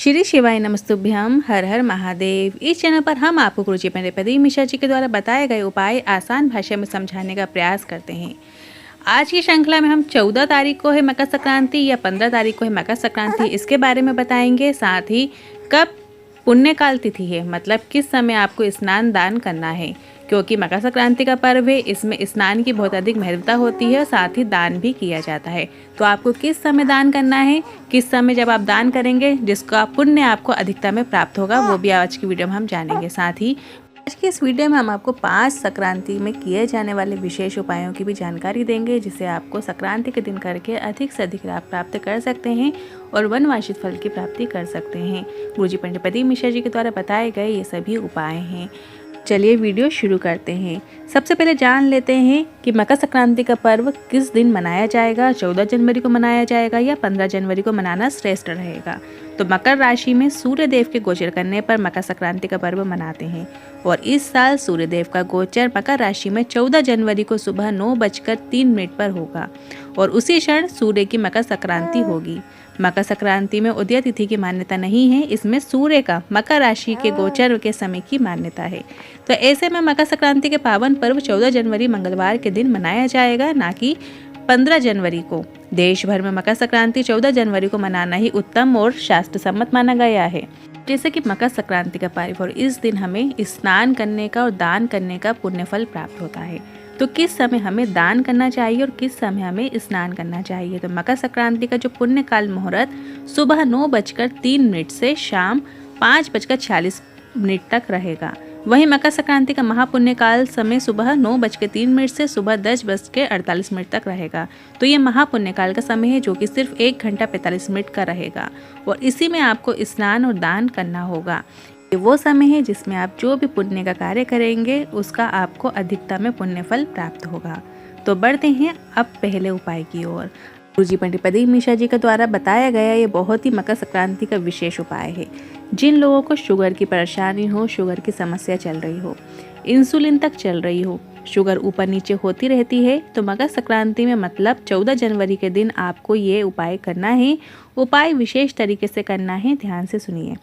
श्री शिवाय नमस्तुभ्यम। हर हर महादेव। इस चैनल पर हम आपको गुरुजी पंडित प्रदीप मिश्रा जी के द्वारा बताए गए उपाय आसान भाषा में समझाने का प्रयास करते हैं। आज की श्रृंखला में हम 14 तारीख को है मकर संक्रांति या 15 तारीख को है मकर संक्रांति, इसके बारे में बताएंगे। साथ ही कब पुण्यकाल तिथि है, मतलब किस समय आपको स्नान दान करना है, क्योंकि मकर संक्रांति का पर्व है, इसमें स्नान की बहुत अधिक महत्वता होती है, साथ ही दान भी किया जाता है। तो आपको किस समय दान करना है, किस समय जब आप दान करेंगे जिसका पुण्य आपको अधिकता में प्राप्त होगा, वो भी आज की वीडियो में हम जानेंगे। साथ ही आज की इस वीडियो में हम आपको 5 संक्रांति में किए जाने वाले विशेष उपायों की भी जानकारी देंगे, जिसे आपको संक्रांति के दिन करके अधिक से अधिक लाभ प्राप्त कर सकते हैं और वनवांछित फल की प्राप्ति कर सकते हैं। गुरुजी पंडित प्रदीप मिश्रा जी के द्वारा बताए गए ये सभी उपाय हैं। चलिए वीडियो शुरू करते हैं। सबसे पहले जान लेते हैं कि मकर संक्रांति का पर्व किस दिन मनाया जाएगा। 14 जनवरी को मनाया जाएगा या 15 जनवरी को मनाना श्रेष्ठ रहेगा। तो मकर राशि में सूर्य देव के गोचर करने पर मकर संक्रांति का पर्व मनाते हैं और इस साल सूर्य देव का गोचर मकर राशि में 14 जनवरी को सुबह 9:03 पर होगा और उसी क्षण सूर्य की मकर संक्रांति होगी। मकर संक्रांति में उदय तिथि की मान्यता नहीं है, इसमें सूर्य का मकर राशि के गोचर के समय की मान्यता है। तो ऐसे में मकर संक्रांति के पावन पर्व 14 जनवरी मंगलवार के दिन मनाया जाएगा, ना कि 15 जनवरी को। देश भर में मकर संक्रांति 14 जनवरी को मनाना ही उत्तम और शास्त्र सम्मत माना गया है। जैसे कि मकर संक्रांति का पर्व और इस दिन हमें स्नान करने का और दान करने का पुण्य फल प्राप्त होता है। तो किस समय हमें दान करना चाहिए और किस समय हमें स्नान करना चाहिए। तो मकर संक्रांति का जो पुण्य काल मुहूर्त सुबह 9:03 से शाम 5:46 तक रहेगा। वहीं मकर संक्रांति का महापुण्य काल समय सुबह 9:03 से सुबह 10:48 तक रहेगा। तो ये महापुण्य काल का समय है, जो कि सिर्फ 1 घंटा 45 मिनट का रहेगा और इसी में आपको स्नान और दान करना होगा। ये वो समय है जिसमें आप जो भी पुण्य का कार्य करेंगे उसका आपको अधिकता में पुण्य फल प्राप्त होगा। तो बढ़ते हैं अब पहले उपाय की ओर। गुरुजी पंडित प्रदीप मिश्रा जी के द्वारा बताया गया ये बहुत ही मकर संक्रांति का विशेष उपाय है। जिन लोगों को शुगर की परेशानी हो, शुगर की समस्या चल रही हो, इंसुलिन तक चल रही हो, शुगर ऊपर नीचे होती रहती है, तो मकर संक्रांति में मतलब 14 जनवरी के दिन आपको ये उपाय करना है। उपाय विशेष तरीके से करना है, ध्यान से सुनिए।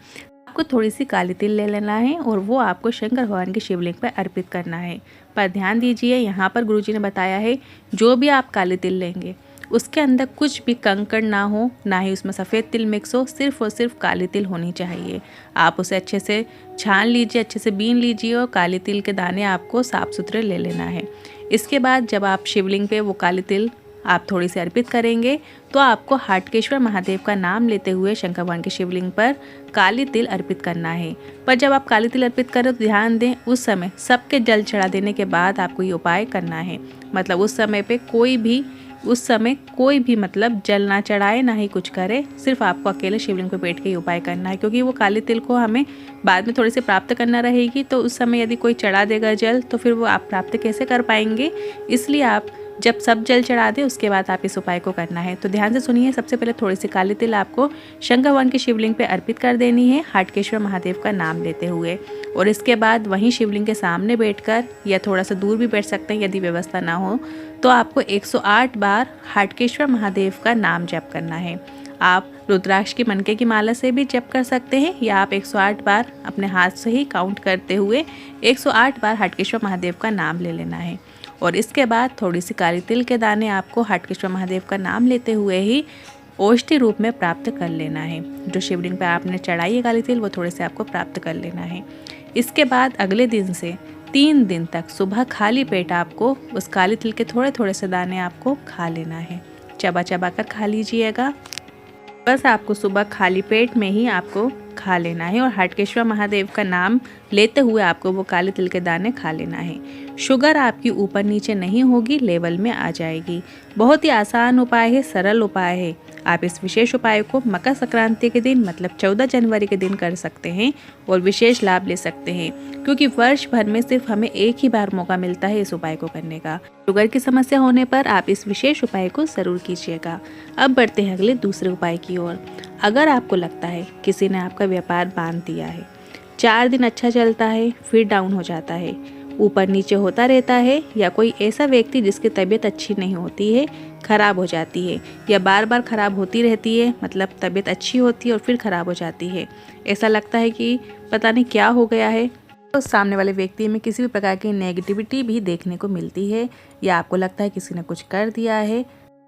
आपको थोड़ी सी काली तिल ले लेना है और वो आपको शंकर भगवान के शिवलिंग पर अर्पित करना है। पर ध्यान दीजिए, यहाँ पर गुरुजी ने बताया है जो भी आप काली तिल लेंगे उसके अंदर कुछ भी कंकड़ ना हो, ना ही उसमें सफ़ेद तिल मिक्स हो, सिर्फ और सिर्फ काली तिल होनी चाहिए। आप उसे अच्छे से छान लीजिए, अच्छे से बीन लीजिए और काली तिल के दाने आपको साफ सुथरे ले लेना है। इसके बाद जब आप शिवलिंग पे वो काली तिल आप थोड़ी सी अर्पित करेंगे तो आपको हाटकेश्वर महादेव का नाम लेते हुए शंकर भगवान के शिवलिंग पर काली तिल अर्पित करना है। पर जब आप काली तिल अर्पित करें तो ध्यान दें, उस समय सबके जल चढ़ा देने के बाद आपको ये उपाय करना है। मतलब उस समय कोई भी मतलब जल ना चढ़ाए, ना ही कुछ करे, सिर्फ आपको अकेले शिवलिंग पे बैठ के ये उपाय करना है, क्योंकि वो काली तिल को हमें बाद में थोड़ी सी प्राप्त करना रहेगी। तो उस समय यदि कोई चढ़ा देगा जल तो फिर वो आप प्राप्त कैसे कर पाएंगे। इसलिए आप जब सब जल चढ़ा दे उसके बाद आप इस उपाय को करना है। तो ध्यान से सुनिए। सबसे पहले थोड़ी सी काली तिल आपको शंकर भगवान के शिवलिंग पे अर्पित कर देनी है, हाटकेश्वर महादेव का नाम लेते हुए। और इसके बाद वहीं शिवलिंग के सामने बैठकर या थोड़ा सा दूर भी बैठ सकते हैं, यदि व्यवस्था ना हो तो आपको 108 बार हाटकेश्वर महादेव का नाम जप करना है। आप रुद्राक्ष की मनके की माला से भी जप कर सकते हैं, या आप 108 बार अपने हाथ से ही काउंट करते हुए 108 बार हाटकेश्वर महादेव का नाम ले लेना है। और इसके बाद थोड़ी सी काली तिल के दाने आपको हाटकेश्वर महादेव का नाम लेते हुए ही औषधि रूप में प्राप्त कर लेना है। जो शिवलिंग पर आपने चढ़ाई है काली तिल, वो थोड़े से आपको प्राप्त कर लेना है। इसके बाद अगले दिन से 3 दिन तक सुबह खाली पेट आपको उस काली तिल के थोड़े थोड़े से दाने आपको खा लेना है। चबा चबा कर खा लीजिएगा। बस आपको सुबह खाली पेट में ही आपको खा लेना है और हाटकेश्वर महादेव का नाम लेते हुए आपको वो काले तिल के दाने खा लेना है। शुगर आपकी ऊपर नीचे नहीं होगी, लेवल में आ जाएगी। बहुत ही आसान उपाय है, सरल उपाय है। आप इस विशेष उपाय को मकर संक्रांति के दिन मतलब 14 जनवरी के दिन कर सकते हैं और विशेष लाभ ले सकते हैं, क्योंकि वर्ष भर में सिर्फ हमें एक ही बार मौका मिलता है इस उपाय को करने का। शुगर की समस्या होने पर आप इस विशेष उपाय को जरूर कीजिएगा। अब बढ़ते हैं अगले दूसरे उपाय की ओर। अगर आपको लगता है किसी ने आपका व्यापार बांध दिया है, 4 दिन अच्छा चलता है फिर डाउन हो जाता है, ऊपर नीचे होता रहता है, या कोई ऐसा व्यक्ति जिसकी तबीयत अच्छी नहीं होती है, ख़राब हो जाती है, या बार बार ख़राब होती रहती है, मतलब तबीयत अच्छी होती है और फिर ख़राब हो जाती है, ऐसा लगता है कि पता नहीं क्या हो गया है, तो सामने वाले व्यक्ति में किसी भी प्रकार की नेगेटिविटी भी देखने को मिलती है, या आपको लगता है किसी ने कुछ कर दिया है,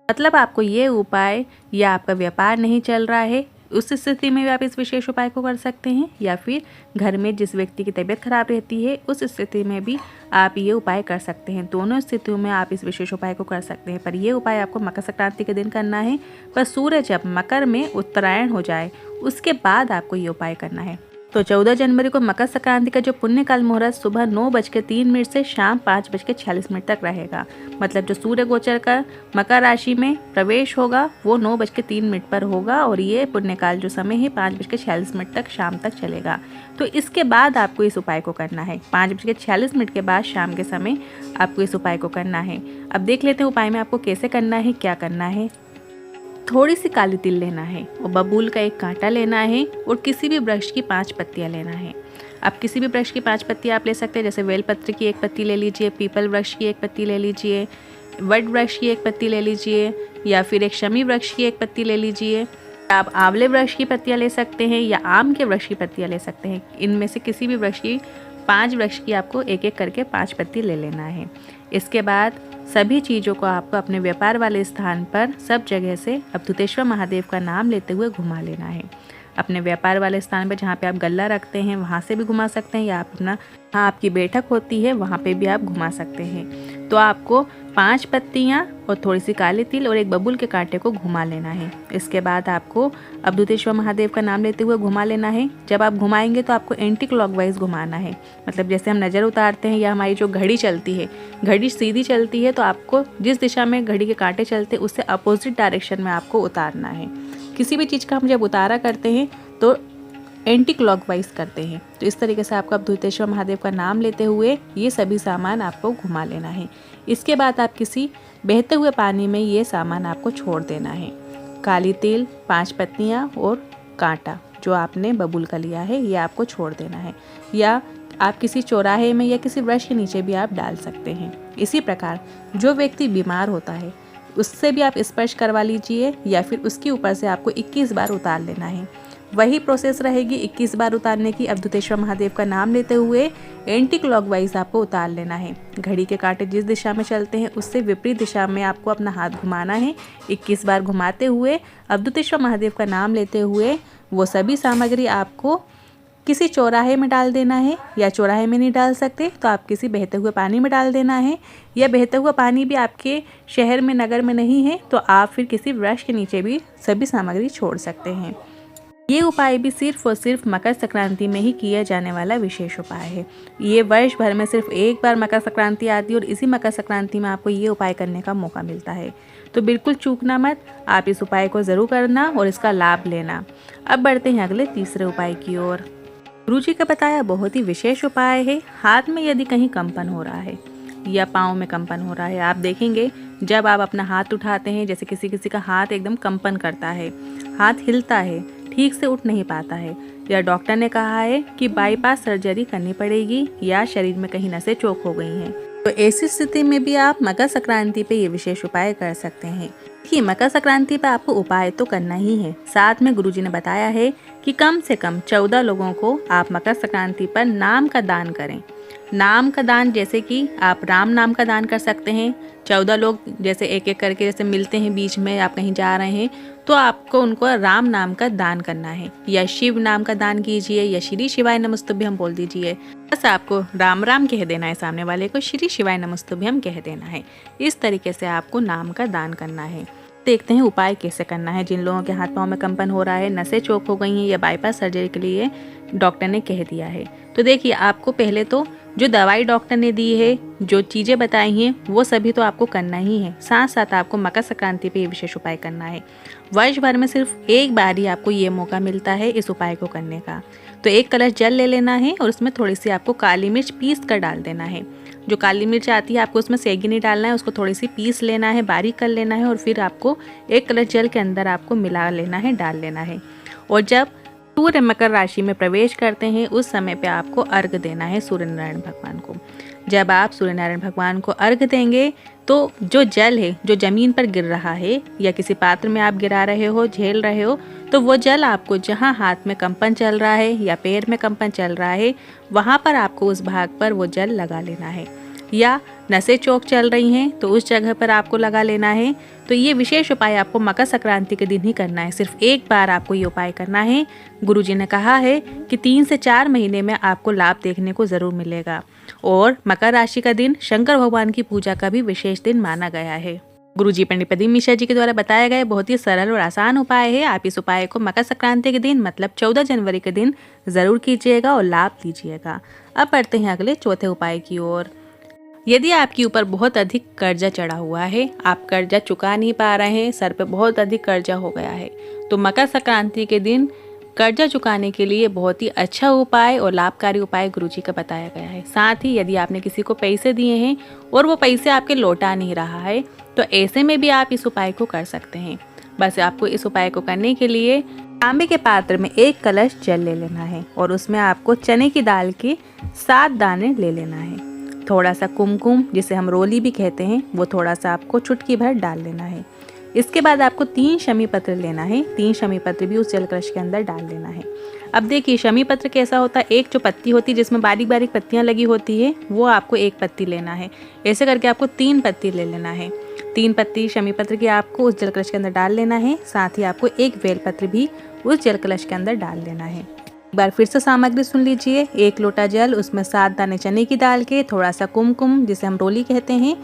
मतलब आपको ये उपाय या आपका व्यापार नहीं चल रहा है, उस स्थिति में भी आप इस विशेष उपाय को कर सकते हैं। या फिर घर में जिस व्यक्ति की तबीयत खराब रहती है उस स्थिति में भी आप ये उपाय कर सकते हैं। दोनों स्थितियों में आप इस विशेष उपाय को कर सकते हैं, पर ये उपाय आपको मकर संक्रांति के दिन करना है। पर सूर्य जब मकर में उत्तरायण हो जाए उसके बाद आपको ये उपाय करना है। तो 14 जनवरी को मकर संक्रांति का जो पुण्यकाल मुहूर्त सुबह 9:03 से शाम 5:46 तक रहेगा। मतलब जो सूर्य गोचर का मकर राशि में प्रवेश होगा वो 9:03 पर होगा, और ये पुण्यकाल जो समय है 5:46 तक शाम तक चलेगा। तो इसके बाद आपको इस उपाय को करना है। 5:46 के बाद शाम के समय आपको इस उपाय को करना है। अब देख लेते हैं उपाय में आपको कैसे करना है, क्या करना है। थोड़ी सी काली तिल लेना है और बबूल का एक कांटा लेना है और किसी भी वृक्ष की 5 पत्तियां लेना है। अब किसी भी वृक्ष की 5 पत्तियां आप ले सकते हैं, जैसे बेलपत्र की 1 पत्ती ले लीजिए, पीपल वृक्ष की 1 पत्ती ले लीजिए, वट वृक्ष की 1 पत्ती ले लीजिए, या फिर एक शमी वृक्ष की 1 पत्ती ले लीजिए। आप आंवले वृक्ष की पत्तियां ले सकते हैं या आम के वृक्ष की पत्तियां ले सकते हैं। इनमें से किसी भी वृक्ष की 5 वृक्ष की आपको एक एक करके 5 पत्ती ले लेना है। इसके बाद सभी चीज़ों को आपको अपने व्यापार वाले स्थान पर सब जगह से अवधूतेश्वर महादेव का नाम लेते हुए घुमा लेना है। अपने व्यापार वाले स्थान पर जहाँ पे आप गल्ला रखते हैं वहाँ से भी घुमा सकते हैं, या आप अपना जहाँ आपकी बैठक होती है वहाँ पे भी आप घुमा सकते हैं। तो आपको 5 पत्तियाँ और थोड़ी सी काली तिल और एक बबूल के कांटे को घुमा लेना है। इसके बाद आपको अवधूतेश्वर महादेव का नाम लेते हुए घुमा लेना है। जब आप घुमाएंगे तो आपको एंटी क्लॉकवाइज घुमाना है। मतलब जैसे हम नज़र उतारते हैं या हमारी जो घड़ी चलती है, घड़ी सीधी चलती है तो आपको जिस दिशा में घड़ी के कांटे चलते हैं उससे अपोजिट डायरेक्शन में आपको उतारना है। किसी भी चीज़ का हम जब उतारा करते हैं तो एंटी क्लॉकवाइज करते हैं। तो इस तरीके से आपको अवधूतेश्वर महादेव का नाम लेते हुए ये सभी सामान आपको घुमा लेना है। इसके बाद आप किसी बहते हुए पानी में ये सामान आपको छोड़ देना है। काली तिल, 5 पत्तियाँ और कांटा जो आपने बबूल का लिया है ये आपको छोड़ देना है, या आप किसी चौराहे में या किसी वृक्ष के नीचे भी आप डाल सकते हैं। इसी प्रकार जो व्यक्ति बीमार होता है उससे भी आप स्पर्श करवा लीजिए, या फिर उसके ऊपर से आपको 21 बार उतार लेना है। वही प्रोसेस रहेगी 21 बार उतारने की। अवधूतेश्वर महादेव का नाम लेते हुए एंटी क्लॉकवाइज आपको उतार लेना है। घड़ी के कांटे जिस दिशा में चलते हैं उससे विपरीत दिशा में आपको अपना हाथ घुमाना है। 21 बार घुमाते हुए अवधूतेश्वर महादेव का नाम लेते हुए वो सभी सामग्री आपको किसी चौराहे में डाल देना है, या चौराहे में नहीं डाल सकते तो आप किसी बहते हुए पानी में डाल देना है, या बहता हुआ पानी भी आपके शहर में नगर में नहीं है तो आप फिर किसी वृक्ष के नीचे भी सभी सामग्री छोड़ सकते हैं। ये उपाय भी सिर्फ और सिर्फ मकर संक्रांति में ही किया जाने वाला विशेष उपाय है। ये वर्ष भर में सिर्फ एक बार मकर संक्रांति आती है और इसी मकर संक्रांति में आपको ये उपाय करने का मौका मिलता है। तो बिल्कुल चूकना मत, आप इस उपाय को ज़रूर करना और इसका लाभ लेना। अब बढ़ते हैं अगले तीसरे उपाय की ओर। गुरुजी का बताया बहुत ही विशेष उपाय है। हाथ में यदि कहीं कंपन हो रहा है या पाँव में कंपन हो रहा है, आप देखेंगे जब आप अपना हाथ उठाते हैं, जैसे किसी किसी का हाथ एकदम कंपन करता है, हाथ हिलता है, ठीक से उठ नहीं पाता है, या डॉक्टर ने कहा है कि बाईपास सर्जरी करनी पड़ेगी, या शरीर में कहीं नसें चौक हो गई हैं, तो ऐसी स्थिति में भी आप मकर संक्रांति पे ये विशेष उपाय कर सकते हैं। कि मकर संक्रांति पे आपको उपाय तो करना ही है, साथ में गुरुजी ने बताया है कि कम से कम 14 लोगों को आप मकर संक्रांति पर नाम का दान करें। नाम का दान जैसे कि आप राम नाम का दान कर सकते हैं। 14 लोग जैसे एक एक करके जैसे मिलते हैं, बीच में आप कहीं जा रहे हैं तो आपको उनको राम नाम का दान करना है, या शिव नाम का दान कीजिए, या श्री शिवाय नमस्तुभ्यम बोल दीजिए। बस आपको राम राम कह देना है, सामने वाले को श्री शिवाय नमस्तुभ्यम कह देना है। इस तरीके से आपको नाम का दान करना है। देखते हैं उपाय कैसे करना है। जिन लोगों के हाथ पांव में कंपन हो रहा है, नसें चौक हो गई हैं, या बाईपास सर्जरी के लिए डॉक्टर ने कह दिया है, तो देखिए आपको पहले तो जो दवाई डॉक्टर ने दी है, जो चीज़ें बताई हैं, वो सभी तो आपको करना ही है। साथ साथ आपको मकर संक्रांति पे ये विशेष उपाय करना है। वर्ष भर में सिर्फ एक बार ही आपको ये मौका मिलता है इस उपाय को करने का। तो एक कलश जल ले लेना है और उसमें थोड़ी सी आपको काली मिर्च पीस कर डाल देना है। जो काली मिर्च आती है आपको उसमें सेगी नहीं डालना है, उसको थोड़ी सी पीस लेना है, बारीक कर लेना है, और फिर आपको एक कलश जल के अंदर आपको मिला लेना है, डाल लेना है। और जब सूर्य मकर राशि में प्रवेश करते हैं उस समय पे आपको अर्घ देना है सूर्य नारायण भगवान को। जब आप सूर्य नारायण भगवान को अर्घ देंगे तो जो जल है जो ज़मीन पर गिर रहा है या किसी पात्र में आप गिरा रहे हो, झेल रहे हो, तो वो जल आपको जहाँ हाथ में कंपन चल रहा है या पैर में कंपन चल रहा है वहाँ पर आपको उस भाग पर वो जल लगा लेना है। या नसें चौक चल रही हैं तो उस जगह पर आपको लगा लेना है। तो ये विशेष उपाय आपको मकर संक्रांति के दिन ही करना है, सिर्फ एक बार आपको ये उपाय करना है। गुरुजी ने कहा है कि 3 से 4 महीने में आपको लाभ देखने को ज़रूर मिलेगा। और मकर राशि का दिन शंकर भगवान की पूजा का भी विशेष दिन माना गया है। गुरुजी पंडित प्रदीप मिश्रा जी के द्वारा बताया गया बहुत ही सरल और आसान उपाय है। आप इस उपाय को मकर संक्रांति के दिन मतलब 14 जनवरी के दिन ज़रूर कीजिएगा और लाभ लीजिएगा। अब बढ़ते हैं अगले चौथे उपाय की ओर। यदि आपके ऊपर बहुत अधिक कर्जा चढ़ा हुआ है, आप कर्जा चुका नहीं पा रहे हैं, सर पे बहुत अधिक कर्जा हो गया है, तो मकर संक्रांति के दिन कर्जा चुकाने के लिए बहुत ही अच्छा उपाय और लाभकारी उपाय गुरुजी का बताया गया है। साथ ही यदि आपने किसी को पैसे दिए हैं और वो पैसे आपके लौटा नहीं रहा है तो ऐसे में भी आप इस उपाय को कर सकते हैं। बस आपको इस उपाय को करने के लिए तांबे के पात्र में 1 कलश जल ले लेना है और उसमें आपको चने की दाल के 7 दाने ले लेना है। थोड़ा सा कुमकुम जिसे हम रोली भी कहते हैं वो थोड़ा सा आपको चुटकी भर डाल लेना है। इसके बाद आपको 3 शमी पत्र लेना है, 3 शमी पत्र भी उस जल कलश के अंदर डाल लेना है। अब देखिए शमी पत्र कैसा होता है, एक जो पत्ती होती है जिसमें बारीक बारीक पत्तियां लगी होती है वो आपको 1 पत्ती लेना है। ऐसे करके आपको 3 पत्ती ले लेना है। 3 पत्ती शमी पत्र की आपको उस जल कलश के अंदर डाल लेना है। साथ ही आपको 1 बेल पत्र भी उस जल कलश के अंदर डाल लेना है। एक बार फिर से सामग्री सुन लीजिए। 1 लोटा जल, उसमें 7 दाने चने की दाल के, थोड़ा सा कुमकुम जिसे हम रोली कहते हैं,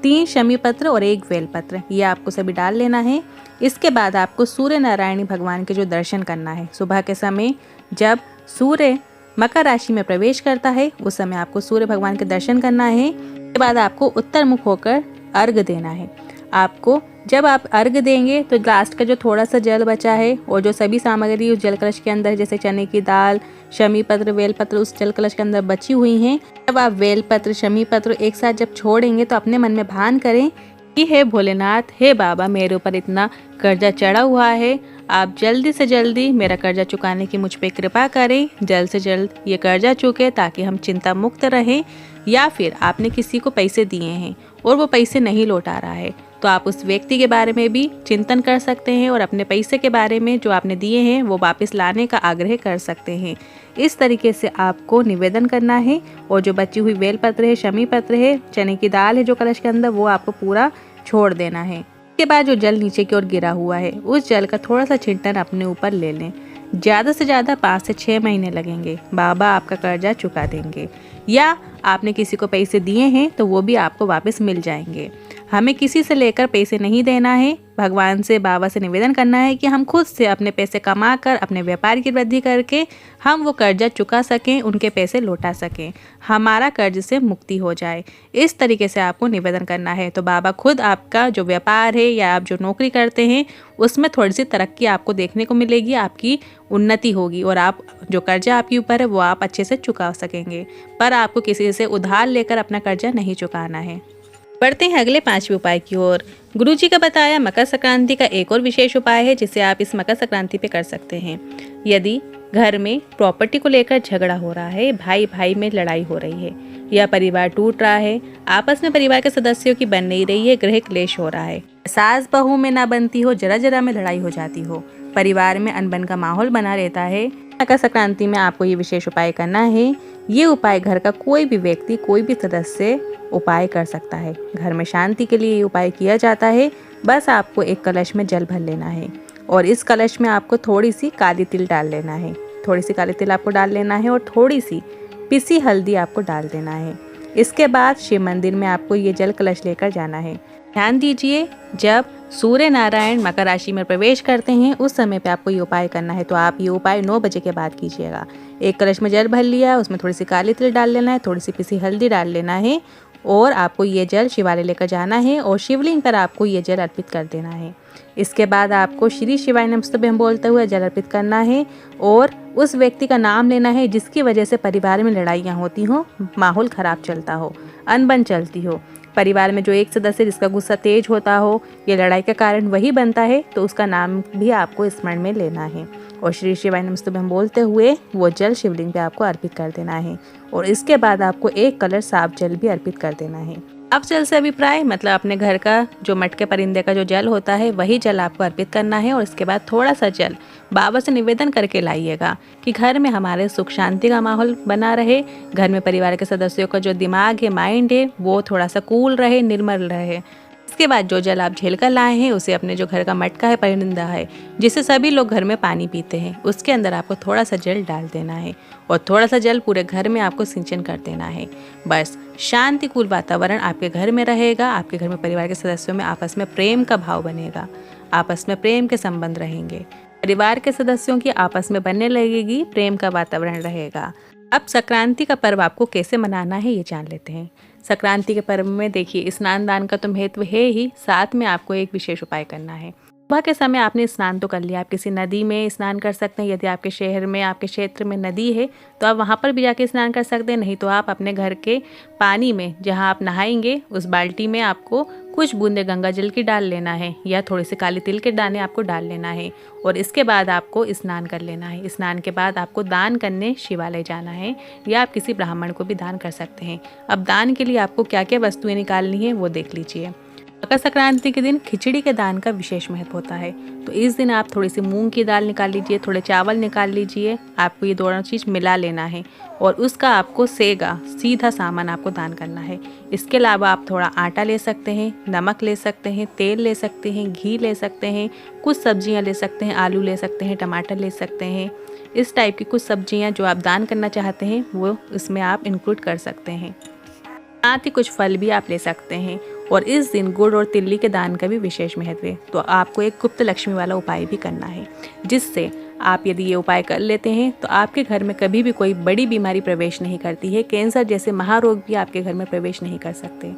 3 शमी पत्र और 1 बेल पत्र, ये आपको सभी डाल लेना है। इसके बाद आपको सूर्य नारायणी भगवान के जो दर्शन करना है सुबह के समय जब सूर्य मकर राशि में प्रवेश करता है उस समय आपको सूर्य भगवान के दर्शन करना है। इसके बाद आपको उत्तर मुख होकर अर्घ देना है। आपको जब आप अर्घ देंगे तो लास्ट का जो थोड़ा सा जल बचा है और जो सभी सामग्री उस जल कलश के अंदर जैसे चने की दाल, शमी पत्र, वेल पत्र उस जल कलश के अंदर बची हुई हैं, जब आप वेल पत्र, शमी पत्र एक साथ जब छोड़ेंगे तो अपने मन में भान करें कि हे भोलेनाथ, हे बाबा, मेरे ऊपर इतना कर्जा चढ़ा हुआ है, आप जल्दी से जल्दी मेरा कर्जा चुकाने की मुझ पे कृपा करें, जल्द से जल्द ये कर्जा चुके ताकि हम चिंता मुक्त रहें। या फिर आपने किसी को पैसे दिए हैं और वो पैसे नहीं लौटा रहा है तो आप उस व्यक्ति के बारे में भी चिंतन कर सकते हैं और अपने पैसे के बारे में जो आपने दिए हैं वो वापस लाने का आग्रह कर सकते हैं। इस तरीके से आपको निवेदन करना है और जो बची हुई बेल पत्र है, शमी पत्र है, चने की दाल है जो कलश के अंदर, वो आपको पूरा छोड़ देना है। इसके बाद जो जल नीचे की ओर गिरा हुआ है उस जल का थोड़ा सा छिंटन अपने ऊपर ले लें। ज़्यादा से ज़्यादा 5 से 6 महीने लगेंगे, बाबा आपका कर्जा चुका देंगे। या आपने किसी को पैसे दिए हैं तो वो भी आपको वापस मिल जाएंगे। हमें किसी से लेकर पैसे नहीं देना है, भगवान से, बाबा से निवेदन करना है कि हम खुद से अपने पैसे कमा कर अपने व्यापार की वृद्धि करके हम वो कर्जा चुका सकें, उनके पैसे लौटा सकें, हमारा कर्ज से मुक्ति हो जाए। इस तरीके से आपको निवेदन करना है तो बाबा खुद आपका जो व्यापार है या आप जो नौकरी करते हैं उसमें थोड़ी सी तरक्की आपको देखने को मिलेगी, आपकी उन्नति होगी और आप जो कर्जा आपके ऊपर है वो आप अच्छे से चुका सकेंगे। पर आपको किसी से उधार लेकर अपना कर्जा नहीं चुकाना है। बढ़ते हैं अगले 5वें उपाय की ओर। गुरुजी का बताया मकर संक्रांति का एक और विशेष उपाय है जिसे आप इस मकर संक्रांति पे कर सकते हैं। यदि घर में प्रॉपर्टी को लेकर झगड़ा हो रहा है, भाई भाई में लड़ाई हो रही है या परिवार टूट रहा है, आपस में परिवार के सदस्यों की बन नहीं रही है, गृह क्लेश हो रहा है, सास बहू में ना बनती हो, जरा जरा में लड़ाई हो जाती हो, परिवार में अनबन का माहौल बना रहता है, मकर संक्रांति में आपको ये विशेष उपाय करना है। ये उपाय घर का कोई भी व्यक्ति, कोई भी सदस्य उपाय कर सकता है। घर में शांति के लिए ये उपाय किया जाता है। बस आपको 1 कलश में जल भर लेना है और इस कलश में आपको थोड़ी सी काली तिल डाल लेना है, थोड़ी सी काली तिल आपको डाल लेना है और थोड़ी सी पिसी हल्दी आपको डाल देना है। इसके बाद शिव मंदिर में आपको ये जल कलश लेकर जाना है। ध्यान दीजिए, जब सूर्य नारायण मकर राशि में प्रवेश करते हैं उस समय पे आपको ये उपाय करना है, तो आप ये उपाय 9 बजे के बाद कीजिएगा। 1 कलश में जल भर लिया, उसमें थोड़ी सी काली तिल डाल लेना है, थोड़ी सी पिसी हल्दी डाल लेना है और आपको ये जल शिवालय लेकर जाना है और शिवलिंग पर आपको ये जल अर्पित कर देना है। इसके बाद आपको श्री शिवाय नमस्तुभ्यं बोलते हुए जल अर्पित करना है और उस व्यक्ति का नाम लेना है जिसकी वजह से परिवार में लड़ाइयाँ होती हो, माहौल खराब चलता हो, अनबन चलती हो, परिवार में जो एक सदस्य जिसका गुस्सा तेज होता हो, ये लड़ाई का कारण वही बनता है, तो उसका नाम भी आपको स्मरण में लेना है। और श्री शिवाय नमस्तुभ्यम बोलते हुए वो जल शिवलिंग पे आपको अर्पित कर देना है। और इसके बाद आपको 1 कलश साफ जल भी अर्पित कर देना है। साफ जल से अभिप्राय मतलब अपने घर का जो मटके परिंदे का जो जल होता है वही जल आपको अर्पित करना है। और इसके बाद थोड़ा सा जल बाबा से निवेदन करके लाइएगा कि घर में हमारे सुख शांति का माहौल बना रहे, घर में परिवार के सदस्यों का जो दिमाग है, माइंड है, वो थोड़ा सा कूल रहे, निर्मल रहे। इसके बाद जो जल आप झेल कर लाए हैं उसे अपने जो घर का मटका है, परिंदा है, जिससे सभी लोग घर में पानी पीते हैं, उसके अंदर आपको थोड़ा सा जल डाल देना है। और थोड़ा सा जल पूरे घर में आपको सिंचन कर देना है। बस शांतिपूर्ण वातावरण आपके घर में रहेगा। आपके घर में परिवार के सदस्यों में आपस में प्रेम का भाव बनेगा, आपस में प्रेम के संबंध रहेंगे, परिवार के सदस्यों की आपस में बनने लगेगी, प्रेम का वातावरण रहेगा। अब संक्रांति का पर्व आपको कैसे मनाना है ये जान लेते हैं। संक्रांति के पर्व में देखिए स्नान दान का तो महत्व है ही, साथ में आपको एक विशेष उपाय करना है। सुबह के समय आपने स्नान तो कर लिया, आप किसी नदी में स्नान कर सकते हैं। यदि आपके शहर में, आपके क्षेत्र में नदी है तो आप वहाँ पर भी जाके स्नान कर सकते हैं। नहीं तो आप अपने घर के पानी में जहाँ आप नहाएंगे उस बाल्टी में आपको कुछ बूंदे गंगा जल की डाल लेना है या थोड़े से काले तिल के दाने आपको डाल लेना है। और इसके बाद आपको स्नान कर लेना है। स्नान के बाद आपको दान करने शिवालय जाना है या आप किसी ब्राह्मण को भी दान कर सकते हैं। अब दान के लिए आपको क्या क्या वस्तुएं निकालनी है वो देख लीजिए। मकर संक्रांति के दिन खिचड़ी के दान का विशेष महत्व होता है। तो इस दिन आप थोड़ी सी मूंग की दाल निकाल लीजिए, थोड़े चावल निकाल लीजिए। आपको ये दोनों चीज़ मिला लेना है और उसका आपको सेगा सीधा सामान आपको दान करना है। इसके अलावा आप थोड़ा आटा ले सकते हैं, नमक ले सकते हैं, तेल ले सकते हैं, घी ले सकते हैं, कुछ सब्जियां ले सकते हैं, आलू ले सकते हैं, टमाटर ले सकते हैं। इस टाइप की कुछ सब्जियां जो आप दान करना चाहते हैं वो इसमें आप इंक्लूड कर सकते हैं। साथ ही कुछ फल भी आप ले सकते हैं। और इस दिन गुड़ और तिल्ली के दान का भी विशेष महत्व है। तो आपको एक गुप्त लक्ष्मी वाला उपाय भी करना है, जिससे आप यदि ये उपाय कर लेते हैं तो आपके घर में कभी भी कोई बड़ी बीमारी प्रवेश नहीं करती है। कैंसर जैसे महारोग भी आपके घर में प्रवेश नहीं कर सकते।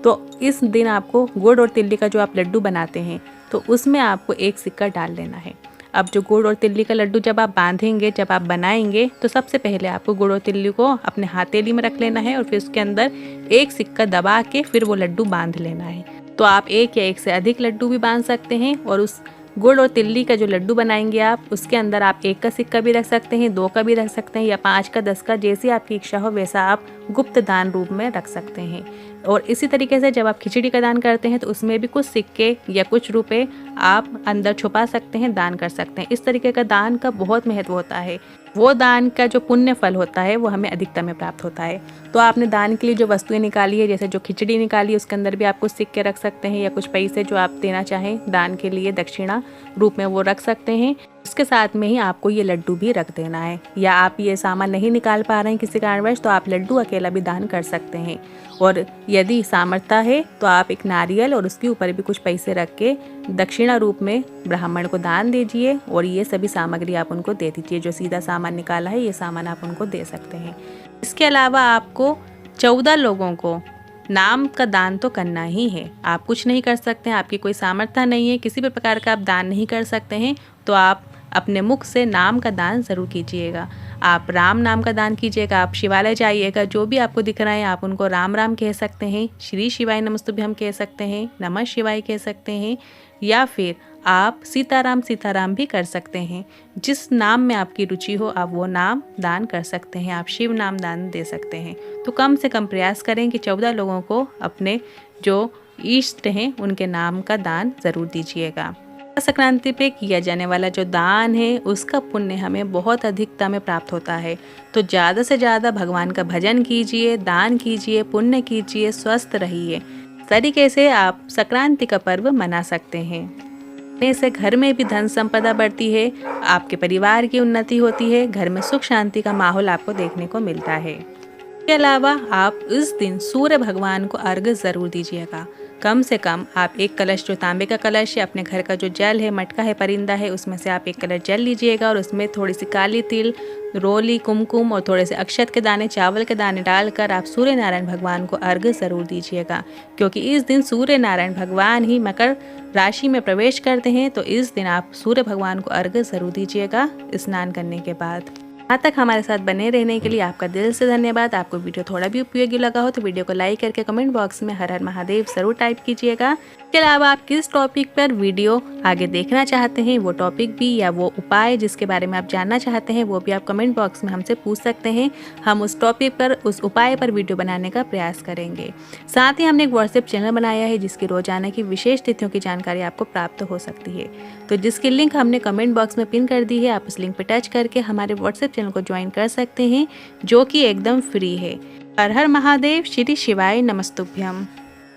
तो इस दिन आपको गुड़ और तिल्ली का जो आप लड्डू बनाते हैं तो उसमें आपको 1 सिक्का डाल लेना है। अब जो गुड़ और तिल्ली का लड्डू जब आप बांधेंगे, जब आप बनाएंगे तो सबसे पहले आपको गुड़ और तिल्ली को अपने हथेली में रख लेना है और फिर उसके अंदर 1 सिक्का दबा के फिर वो लड्डू बांध लेना है। तो आप 1 या 1 से अधिक लड्डू भी बांध सकते हैं। और उस गुड़ और तिल्ली का जो लड्डू बनाएंगे आप उसके अंदर आप 1 का सिक्का भी रख सकते हैं, 2 का भी रख सकते हैं या 5 का, 10 का, जैसी आपकी इच्छा हो वैसा आप गुप्त दान रूप में रख सकते हैं। और इसी तरीके से जब आप खिचड़ी का दान करते हैं तो उसमें भी कुछ सिक्के या कुछ रुपए आप अंदर छुपा सकते हैं, दान कर सकते हैं। इस तरीके का दान का बहुत महत्व होता है। वो दान का जो पुण्य फल होता है वो हमें अधिकतम में प्राप्त होता है। तो आपने दान के लिए जो वस्तुएं निकाली है, जैसे जो खिचड़ी निकाली है उसके अंदर भी आप कुछ सिक्के रख सकते हैं या कुछ पैसे जो आप देना चाहें दान के लिए दक्षिणा रूप में वो रख सकते हैं। इसके साथ में ही आपको ये लड्डू भी रख देना है। या आप ये सामान नहीं निकाल पा रहे हैं किसी कारणवश तो आप लड्डू अकेला भी दान कर सकते हैं। और यदि सामर्थ्य है तो आप एक नारियल और उसके ऊपर भी कुछ पैसे रख के दक्षिणा रूप में ब्राह्मण को दान दीजिए। और ये सभी सामग्री आप उनको दे दीजिए। जो सीधा सामान निकाला है ये सामान आप उनको दे सकते हैं। इसके अलावा आपको 14 लोगों को नाम का दान तो करना ही है। आप कुछ नहीं कर सकते हैं, आपकी कोई सामर्थ्य नहीं है, किसी भी प्रकार का आप दान नहीं कर सकते हैं, तो आप अपने मुख से नाम का दान ज़रूर कीजिएगा। आप राम नाम का दान कीजिएगा। आप शिवालय जाइएगा, जो भी आपको दिख रहा है आप उनको राम राम कह सकते हैं, श्री शिवाय नमस्तुभ्यम कह सकते हैं, नमः शिवाय कह सकते हैं, या फिर आप सीताराम सीताराम भी कर सकते हैं। जिस नाम में आपकी रुचि हो आप वो नाम दान कर सकते हैं। आप शिव नाम दान दे सकते हैं। तो कम से कम प्रयास करें कि 14 लोगों को अपने जो इष्ट हैं उनके नाम का दान ज़रूर दीजिएगा। संक्रांति पे किया जाने वाला जो दान है उसका पुण्य हमें बहुत अधिकता में प्राप्त होता है। तो ज़्यादा से ज़्यादा भगवान का भजन कीजिए, दान कीजिए, पुण्य कीजिए, स्वस्थ रहिए। इस तरीके से आप संक्रांति का पर्व मना सकते हैं। इससे घर में भी धन संपदा बढ़ती है, आपके परिवार की उन्नति होती है, घर में सुख शांति का माहौल आपको देखने को मिलता है। इसके अलावा आप इस दिन सूर्य भगवान को अर्घ्य ज़रूर दीजिएगा। कम से कम आप 1 कलश जो तांबे का कलश है, अपने घर का जो जल है, मटका है, परिंदा है, उसमें से आप 1 कलश जल लीजिएगा और उसमें थोड़ी सी काली तिल, रोली, कुमकुम और थोड़े से अक्षत के दाने, चावल के दाने डालकर आप सूर्य नारायण भगवान को अर्घ्य ज़रूर दीजिएगा। क्योंकि इस दिन सूर्य नारायण भगवान ही मकर राशि में प्रवेश करते हैं। तो इस दिन आप सूर्य भगवान को अर्घ्य ज़रूर दीजिएगा स्नान करने के बाद। यहाँ तक हमारे साथ बने रहने के लिए आपका दिल से धन्यवाद। आपको वीडियो थोड़ा भी उपयोगी लगा हो तो वीडियो को लाइक करके कमेंट बॉक्स में हर हर महादेव ज़रूर टाइप कीजिएगा। इसके अलावा आप किस टॉपिक पर वीडियो आगे देखना चाहते हैं, वो टॉपिक भी या वो उपाय जिसके बारे में आप जानना चाहते हैं, वो भी आप कमेंट बॉक्स में हमसे पूछ सकते हैं। हम उस टॉपिक पर, उस उपाय पर वीडियो बनाने का प्रयास करेंगे। साथ ही हमने एक व्हाट्सएप चैनल बनाया है जिसकी रोजाना की विशेष तिथियों की जानकारी आपको प्राप्त हो सकती है, तो जिसकी लिंक हमने कमेंट बॉक्स में पिन कर दी है। आप उस लिंक पर टच करके हमारे व्हाट्सएप चैनल को ज्वाइन कर सकते हैं, जो कि एकदम फ्री है। हर हर महादेव, श्री शिवाय नमस्तुभ्यम।